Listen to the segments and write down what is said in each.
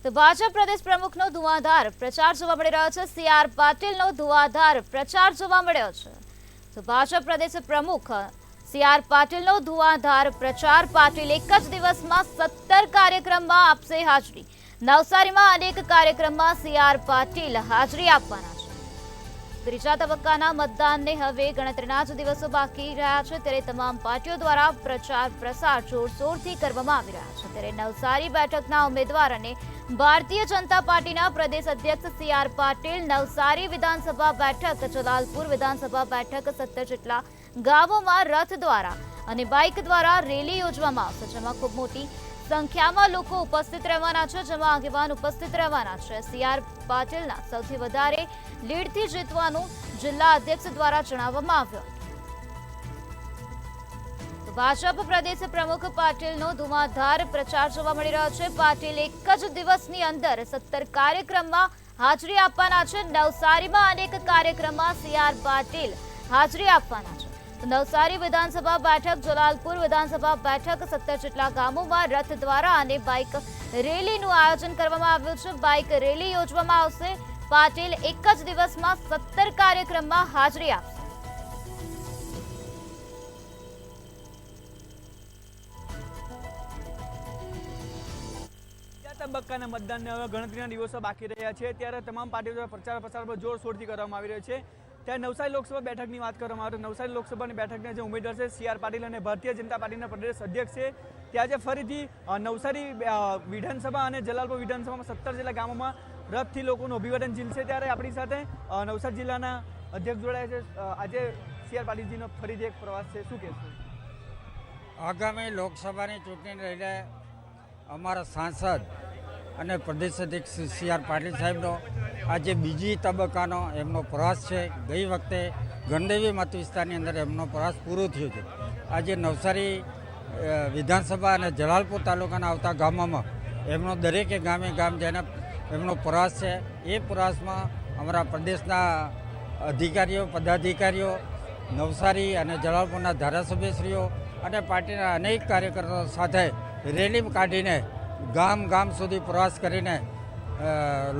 તો ભાજપ પ્રદેશ પ્રમુખનો ધુઆધાર પ્રચાર જોવા મળી રહ્યો છે। સી.આર. પાટીલનો ધુઆધાર પ્રચાર જોવા મળ્યો છે। તો ભાજપ પ્રદેશ પ્રમુખ સી.આર. પાટીલનો ધુઆધાર પ્રચાર। પાટીલ એક જ દિવસમાં 17 કાર્યક્રમમાં આપશે હાજરી। નવસારીમાં અનેક કાર્યક્રમમાં સી.આર. પાટીલ હાજરી આપવાના છે। ત્રીજા તબક્કાના મતદાનને હવે ગણતરીના જ દિવસો બાકી રહ્યા છે, ત્યારે તમામ પાર્ટીઓ દ્વારા પ્રચાર પ્રસાર જોરશોરથી કરવામાં આવી રહ્યા છે। ત્યારે નવસારી બેઠકના ઉમેદવાર અને ભારતીય જનતા પાર્ટીના પ્રદેશ અધ્યક્ષ સી.આર. પાટીલ નવસારી વિધાનસભા બેઠક, જલાલપુર વિધાનસભા બેઠક, 17 જેટલા ગામોમાં રથ દ્વારા અને બાઇક દ્વારા રેલી યોજવામાં આવશે, જેમાં ખૂબ મોટી સંખ્યામાં લોકો ઉપસ્થિત રહેવાના છે, જેમાં આગેવાન ઉપસ્થિત રહેવાના છે। સી.આર. પાટીલના સૌથી વધારે લીડથી જીતવાનું જિલ્લા અધ્યક્ષ દ્વારા જણાવવામાં આવ્યું। ભાજપ પ્રદેશ પ્રમુખ પાટીલનો ધુઆધાર પ્રચાર જોવા મળી રહ્યો છે। પાટીલ એક જ દિવસની અંદર 17 કાર્યક્રમમાં હાજરી આપવાના છે। નવસારીમાં અનેક કાર્યક્રમમાં સી.આર. પાટીલ હાજરી આપવાના છે। નવસારી વિધાનસભા બેઠક, જલાલપુર વિધાનસભા બેઠક, 17 જેટલા ગામોમાં રથ દ્વારા અને બાઇક રેલીનું આયોજન કરવામાં આવ્યું છે। બાઇક રેલી યોજવામાં આવશે। પાટીલ એક જ દિવસમાં 17 કાર્યક્રમમાં હાજરી આપશે। તબક્કાના મતદાનને હવે ગણતરીના દિવસો બાકી રહ્યા છે, ત્યારે તમામ પાર્ટીઓ દ્વારા પ્રચાર પ્રસાર પર જોરશોરથી કરવામાં આવી રહ્યો છે। ત્યારે નવસારી લોકસભા બેઠકની વાત કરવામાં આવે તો નવસારી લોકસભાની બેઠકના જે ઉમેદવાર છે સી.આર. પાટીલ અને ભારતીય જનતા પાર્ટીના પ્રદેશ અધ્યક્ષ છે, તે આજે ફરીથી નવસારી વિધાનસભા અને જલાલપુર વિધાનસભામાં 17 જેટલા ગામોમાં રથથી લોકોનું અભિવાદન ઝીલશે। ત્યારે આપણી સાથે નવસારી જિલ્લાના અધ્યક્ષ જોડાયા છે। આજે સી.આર. પાટીલજીનો ફરીથી એક પ્રવાસ છે, શું કહેશો? આગામી લોકસભાની ચૂંટણીને લઈને અમારા સાંસદ અને પ્રદેશ અધ્યક્ષ સી.આર. પાટીલ સાહેબનો આજે બીજી તબક્કાનો એમનો પ્રવાસ છે। ગઈ વખતે ગણદેવી મત વિસ્તારની અંદર એમનો પ્રવાસ પૂરો થયો છે। આજે નવસારી વિધાનસભા અને જલાલપુર તાલુકાના આવતા ગામોમાં એમનો દરેકે ગામે ગામ જઈને એમનો પ્રવાસ છે। એ પ્રવાસમાં અમારા પ્રદેશના અધિકારીઓ, પદાધિકારીઓ, નવસારી અને જલાલપુરના ધારાસભ્યશ્રીઓ અને પાર્ટીના અનેક કાર્યકર્તાઓ સાથે રેલી કાઢીને ગામ ગામ સુધી પ્રવાસ કરીને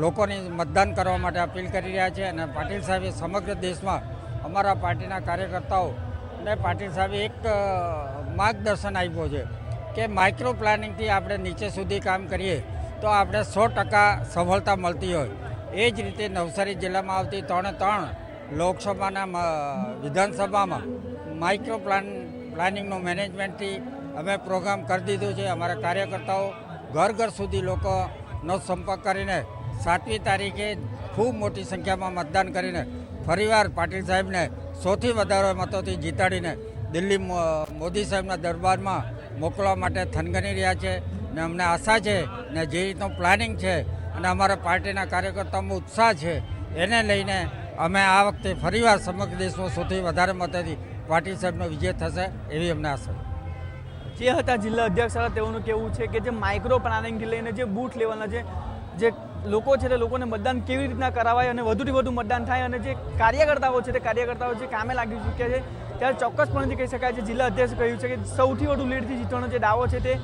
લોકોની મતદાન કરવા માટે અપીલ કરી રહ્યા છે। અને પાટીલ સાહેબે સમગ્ર દેશમાં અમારા પાર્ટીના કાર્યકર્તાઓ અને પાટીલ સાહેબે એક માર્ગદર્શન આપ્યું છે કે માઇક્રો પ્લાનિંગથી આપણે નીચે સુધી કામ કરીએ તો આપણે 100% સફળતા મળતી હોય। એ જ રીતે નવસારી જિલ્લામાં આવતી 3 લોકસભાના વિધાનસભામાં માઇક્રો પ્લાનિંગનું મેનેજમેન્ટથી અમે પ્રોગ્રામ કરી દીધું છે। અમારા કાર્યકર્તાઓ ઘર ઘર સુધી લોકોનો સંપર્ક કરીને 7મી તારીખે ખૂબ મોટી સંખ્યામાં મતદાન કરીને ફરીવાર પાટીલ સાહેબને સૌથી વધારે મતોથી જીતાડીને દિલ્હી મોદી સાહેબના દરબારમાં મોકલવા માટે થનગની રહ્યા છે। ને અમને આશા છે ને જે રીતનું પ્લાનિંગ છે અને અમારા પાર્ટીના કાર્યકર્તાઓમાં ઉત્સાહ છે, એને લઈને અમે આ વખતે ફરીવાર સમગ્ર દેશમાં સૌથી વધારે મતોથી પાટીલ સાહેબનો વિજય થશે એવી અમને આશા છે। જે હતા જિલ્લા અધ્યક્ષ હતા તેઓનું કહેવું છે કે જે માઇક્રો પ્લાનિંગથી લઈને જે બૂથ લેવલના જે લોકો છે તે લોકોને મતદાન કેવી રીતના કરાવાય અને વધુથી વધુ મતદાન થાય, અને જે કાર્યકર્તાઓ છે તે કાર્યકર્તાઓ જે કામે લાગી ચૂક્યા છે, ત્યારે ચોક્કસપણે કહી શકાય છે જિલ્લા અધ્યક્ષે કહ્યું છે કે સૌથી વધુ લીડથી જીતવાનો જે દાવો છે તે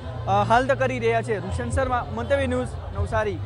હાલ કરી રહ્યા છે। ઋષન શર્મા, મંતવ્ય ન્યૂઝ, નવસારી।